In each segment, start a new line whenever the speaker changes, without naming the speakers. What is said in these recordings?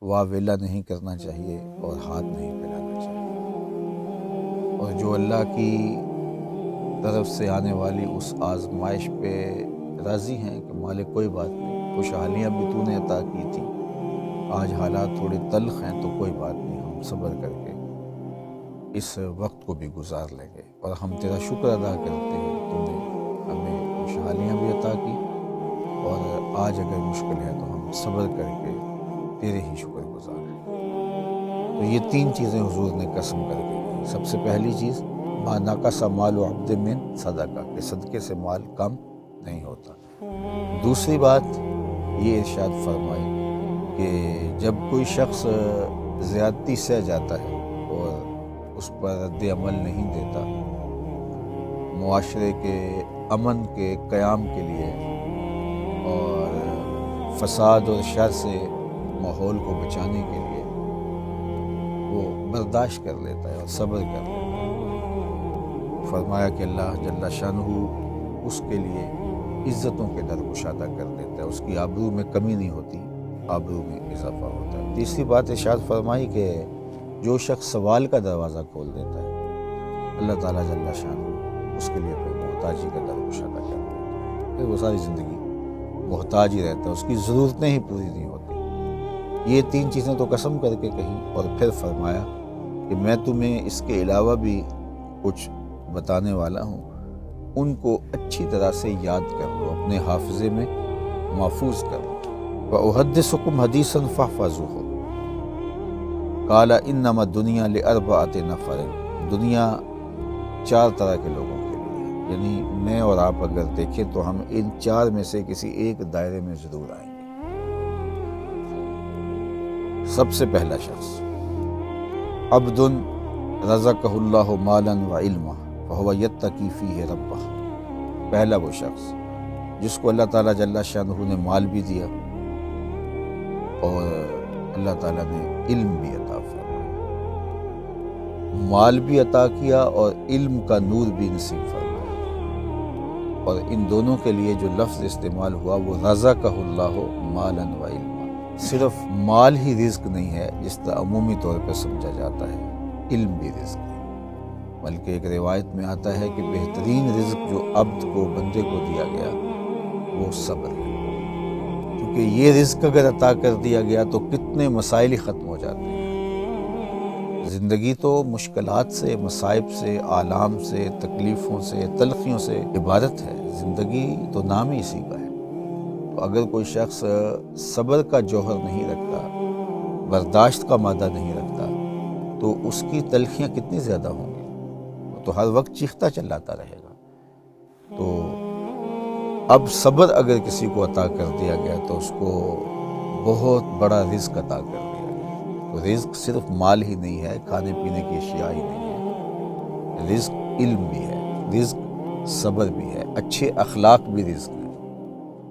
واویلا نہیں کرنا چاہیے اور ہاتھ نہیں پھیلانا چاہیے، اور جو اللہ کی طرف سے آنے والی اس آزمائش پہ راضی ہیں کہ مالک کوئی بات نہیں، خوشحالیاں بھی تو نے عطا کی تھی، آج حالات تھوڑے تلخ ہیں تو کوئی بات نہیں، ہم صبر کر کے اس وقت کو بھی گزار لیں گے، اور ہم تیرا شکر ادا کرتے ہیں تو نے ہمیں خوشحالیاں بھی عطا کی، اور آج اگر مشکل ہے تو ہم صبر کر کے تیرے ہی شکر گزار ہیں۔ تو یہ تین چیزیں حضور نے قسم کر کے کہیں۔ سب سے پہلی چیز، ما نقص مال عبد من صدقہ، کہ صدقے سے مال کم نہیں ہوتا۔ دوسری بات یہ ارشاد فرمائی کہ جب کوئی شخص زیادتی سہ جاتا ہے اور اس پر رد عمل نہیں دیتا، معاشرے کے امن کے قیام کے لیے اور فساد اور شر سے ماحول کو بچانے کے لیے وہ برداشت کر لیتا ہے اور صبر کر لیتا ہے، فرمایا کہ اللہ جل شانہ اس کے لیے عزتوں کے در کشادہ کر دیتا ہے، اس کی آبرو میں کمی نہیں ہوتی، آبرو میں اضافہ ہوتا ہے۔ تیسری بات ارشاد فرمائی کہ جو شخص سوال کا دروازہ کھول دیتا ہے، اللہ تعالیٰ جل شانہ اس کے لیے پھر محتاجی کا در کشادہ کر دیتا ہے، پھر وہ ساری زندگی محتاج ہی رہتا ہے، اس کی ضرورتیں ہی پوری نہیں ہوتی۔ یہ تین چیزیں تو قسم کر کے کہیں، اور پھر فرمایا کہ میں تمہیں اس کے علاوہ بھی کچھ بتانے والا ہوں، ان کو اچھی طرح سے یاد کر لو، اپنے حافظے میں محفوظ کر لو۔ وَأُحَدِّثُكُمْ حَدِيثًا فَاحْفَظُوهُ قَالَ إِنَّمَا الدُّنْيَا لِأَرْبَعَةِ نَفَرٍ، دنیا چار طرح کے لوگوں کے لیے ہے، یعنی میں اور آپ اگر دیکھیں تو ہم ان چار میں سے کسی ایک دائرے میں ضرور آئیں گے۔ سب سے پہلا شخص، عبد رزقہ اللہ مالا وعلما فہو یتقی فیہ ربہ، پہلا وہ شخص جس کو اللہ تعالیٰ جل شانہ نے مال بھی دیا اور اللہ تعالیٰ نے علم بھی عطا فرمایا، مال بھی عطا کیا اور علم کا نور بھی نصیب فرمایا، اور ان دونوں کے لیے جو لفظ استعمال ہوا وہ رزقہ اللہ مالا وعلما، صرف مال ہی رزق نہیں ہے جس طرح عمومی طور پہ سمجھا جاتا ہے، علم بھی رزق ہے، بلکہ ایک روایت میں آتا ہے کہ بہترین رزق جو عبد کو، بندے کو دیا گیا وہ صبر ہے، کیونکہ یہ رزق اگر عطا کر دیا گیا تو کتنے مسائل ہی ختم ہو جاتے ہیں۔ زندگی تو مشکلات سے، مصائب سے، آلام سے، تکلیفوں سے، تلخیوں سے عبارت ہے، زندگی تو نام ہی اسی کا ہے۔ تو اگر کوئی شخص صبر کا جوہر نہیں رکھتا، برداشت کا مادہ نہیں رکھتا، تو اس کی تلخیاں کتنی زیادہ ہوں گی، وہ تو ہر وقت چیختا چلاتا رہے گا۔ تو اب صبر اگر کسی کو عطا کر دیا گیا تو اس کو بہت بڑا رزق عطا کر دیا گیا۔ تو رزق صرف مال ہی نہیں ہے، کھانے پینے کی اشیاء ہی نہیں ہے، رزق علم بھی ہے، رزق صبر بھی ہے، اچھے اخلاق بھی رزق ہیں،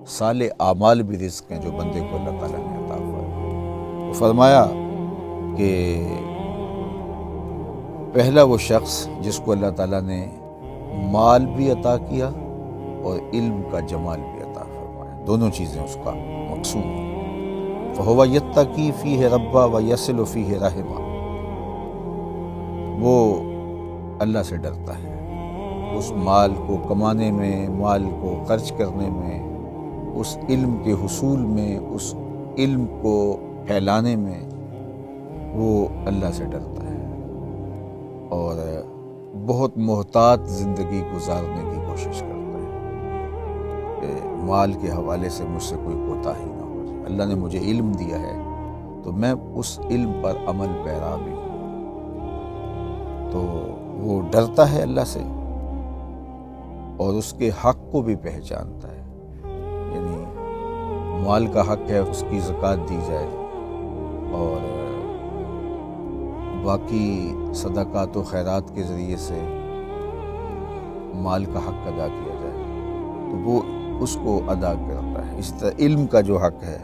صالح اعمال بھی رزق ہیں جو بندے کو اللہ تعالیٰ نے عطا فرمایا۔ تو فرمایا کہ پہلا وہ شخص جس کو اللہ تعالیٰ نے مال بھی عطا کیا اور علم کا جمال بھی عطا فرمایا، دونوں چیزیں اس کا مقصود ہیں۔ فَهُوَ يَتَّقِي فِيهِ رَبَّهُ وَيَصِلُ فِيهِ رَحِمَهُ، وہ اللہ سے ڈرتا ہے، اس مال کو کمانے میں، مال کو خرچ کرنے میں، اس علم کے حصول میں، اس علم کو پھیلانے میں وہ اللہ سے ڈرتا ہے، اور بہت محتاط زندگی گزارنے کی کوشش کرتا ہے کہ مال کے حوالے سے مجھ سے کوئی کوتاہی نہ ہو جائے، اللہ نے مجھے علم دیا ہے تو میں اس علم پر عمل پیرا بھی ہوں۔ تو وہ ڈرتا ہے اللہ سے اور اس کے حق کو بھی پہچانتا ہے، یعنی مال کا حق ہے اس کی زکوٰۃ دی جائے اور باقی صدقات و خیرات کے ذریعے سے مال کا حق ادا کیا جائے، تو وہ اس کو ادا کرتا ہے۔ اس طرح علم کا جو حق ہے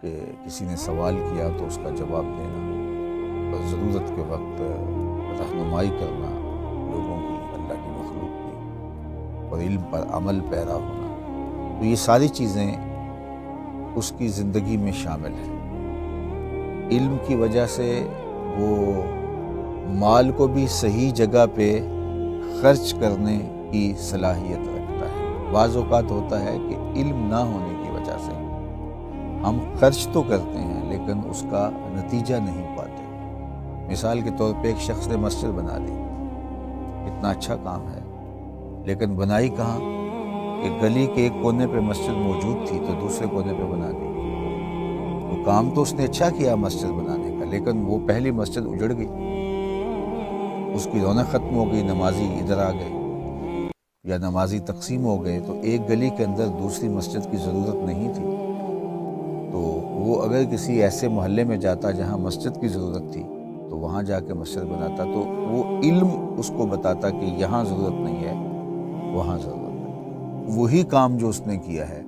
کہ کسی نے سوال کیا تو اس کا جواب دینا اور ضرورت کے وقت رہنمائی کرنا لوگوں کی، اللہ کی مخلوق کی، اور علم پر عمل پیرا ہونا، تو یہ ساری چیزیں اس کی زندگی میں شامل ہیں۔ علم کی وجہ سے وہ مال کو بھی صحیح جگہ پہ خرچ کرنے کی صلاحیت رکھتا ہے۔ بعض اوقات ہوتا ہے کہ علم نہ ہونے کی وجہ سے ہم خرچ تو کرتے ہیں لیکن اس کا نتیجہ نہیں پاتے۔ مثال کے طور پہ ایک شخص نے مسجد بنا لی، اتنا اچھا کام ہے، لیکن بنائی کہاں کہ گلی کے ایک کونے پہ مسجد موجود تھی تو دوسرے کونے پہ بنا دی۔ تو کام تو اس نے اچھا کیا مسجد بنانے کا، لیکن وہ پہلی مسجد اجڑ گئی، اس کی رونق ختم ہو گئی، نمازی ادھر آ گئے یا نمازی تقسیم ہو گئے، تو ایک گلی کے اندر دوسری مسجد کی ضرورت نہیں تھی۔ تو وہ اگر کسی ایسے محلے میں جاتا جہاں مسجد کی ضرورت تھی تو وہاں جا کے مسجد بناتا، تو وہ علم اس کو بتاتا کہ یہاں ضرورت نہیں ہے، وہاں ضرورت ہے۔ وہی کام جو اس نے کیا ہے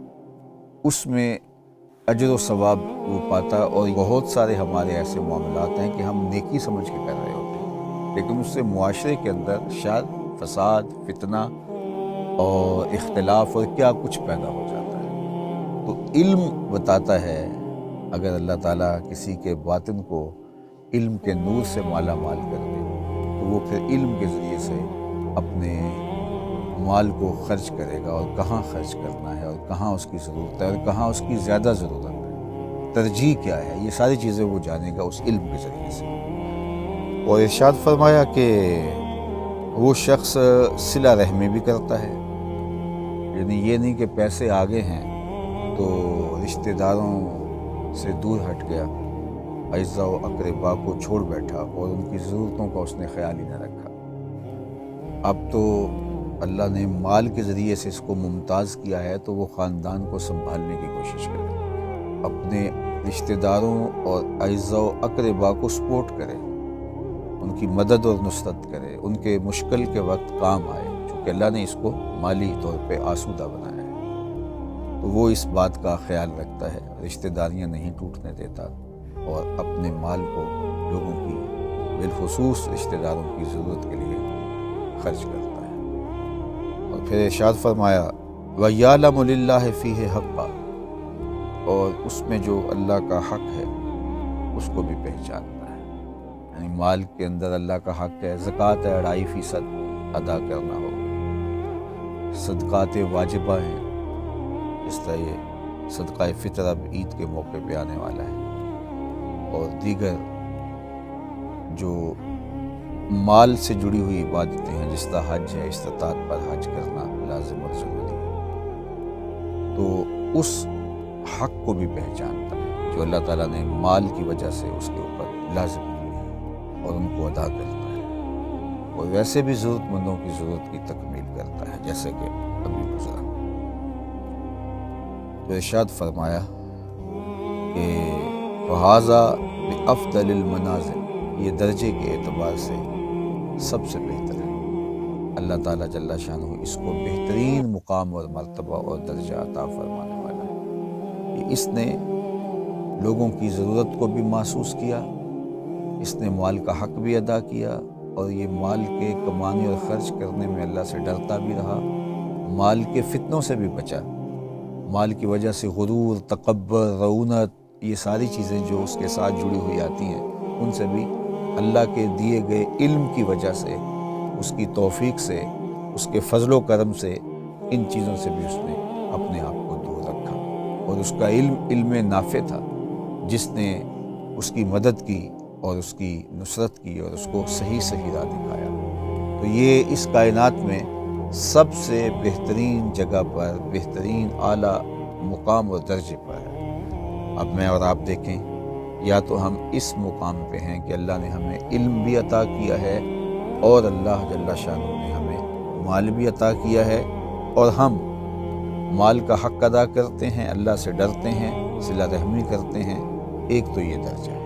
اس میں اجر و ثواب وہ پاتا، اور بہت سارے ہمارے ایسے معاملات ہیں کہ ہم نیکی سمجھ کے کر رہے ہوتے ہیں، لیکن اس سے معاشرے کے اندر شر، فساد، فتنہ اور اختلاف اور کیا کچھ پیدا ہو جاتا ہے۔ تو علم بتاتا ہے، اگر اللہ تعالیٰ کسی کے باطن کو علم کے نور سے مالا مال کر دے تو وہ پھر علم کے ذریعے سے اپنے مال کو خرچ کرے گا، اور کہاں خرچ کرنا ہے اور کہاں اس کی ضرورت ہے اور کہاں اس کی زیادہ ضرورت ہے، ترجیح کیا ہے، یہ ساری چیزیں وہ جانے گا اس علم کے ذریعے سے۔ اور ارشاد فرمایا کہ وہ شخص صلہ رحمی بھی کرتا ہے، یعنی یہ نہیں کہ پیسے آگے ہیں تو رشتہ داروں سے دور ہٹ گیا، اعزاء و اقربا کو چھوڑ بیٹھا اور ان کی ضرورتوں کا اس نے خیال ہی نہ رکھا۔ اب تو اللہ نے مال کے ذریعے سے اس کو ممتاز کیا ہے تو وہ خاندان کو سنبھالنے کی کوشش کرے، اپنے رشتہ داروں اور اعزاء و اقربا کو سپورٹ کرے، ان کی مدد اور نصرت کرے، ان کے مشکل کے وقت کام آئے، چونکہ اللہ نے اس کو مالی طور پہ آسودہ بنایا ہے۔ تو وہ اس بات کا خیال رکھتا ہے، رشتہ داریاں نہیں ٹوٹنے دیتا، اور اپنے مال کو لوگوں کی بالخصوص رشتہ داروں کی ضرورت کے لیے خرچ کرتا ہے۔ اور پھر ارشاد فرمایا وَيَعْلَمُ لِلَّهِ فِيهِ حَقًّا، اور اس میں جو اللہ کا حق ہے اس کو بھی پہچانتا ہے، یعنی مال کے اندر اللہ کا حق ہے، زکوٰۃ ہے 2.5% ادا کرنا ہو، صدقات واجبہ ہیں، اس طرح یہ صدقہ فطر اب عید کے موقع پہ آنے والا ہے، اور دیگر جو مال سے جڑی ہوئی عبادتیں ہیں جس طرح حج ہے، استطاعت پر حج کرنا لازم اور ضروری ہے، تو اس حق کو بھی پہچانتا ہے جو اللہ تعالیٰ نے مال کی وجہ سے اس کے اوپر لازم کیے ہیں، اور ان کو ادا کرتا ہے، اور ویسے بھی ضرورت مندوں کی ضرورت کی تکمیل کرتا ہے، جیسے کہ ابھی گزرا۔ تو ارشاد فرمایا کہ فَهَذَا بِأَفْضَلِ الْمَنَازِلِ، یہ درجے کے اعتبار سے سب سے بہتر ہے، اللہ تعالیٰ جل شانہ اس کو بہترین مقام اور مرتبہ اور درجہ عطا فرمانے والا ہے کہ اس نے لوگوں کی ضرورت کو بھی محسوس کیا، اس نے مال کا حق بھی ادا کیا، اور یہ مال کے کمانے اور خرچ کرنے میں اللہ سے ڈرتا بھی رہا، مال کے فتنوں سے بھی بچا، مال کی وجہ سے غرور، تکبر، رعونت، یہ ساری چیزیں جو اس کے ساتھ جڑی ہوئی آتی ہیں ان سے بھی اللہ کے دیے گئے علم کی وجہ سے، اس کی توفیق سے، اس کے فضل و کرم سے، ان چیزوں سے بھی اس نے اپنے آپ کو دور رکھا، اور اس کا علم نافع تھا جس نے اس کی مدد کی اور اس کی نصرت کی اور اس کو صحیح راہ دکھایا۔ تو یہ اس کائنات میں سب سے بہترین جگہ پر، بہترین اعلیٰ مقام اور درجے پر ہے۔ اب میں اور آپ دیکھیں، یا تو ہم اس مقام پہ ہیں کہ اللہ نے ہمیں علم بھی عطا کیا ہے، اور اللہ جل شانہ نے ہمیں مال بھی عطا کیا ہے، اور ہم مال کا حق ادا کرتے ہیں، اللہ سے ڈرتے ہیں، صلہ رحمی کرتے ہیں، ایک تو یہ درجہ ہے۔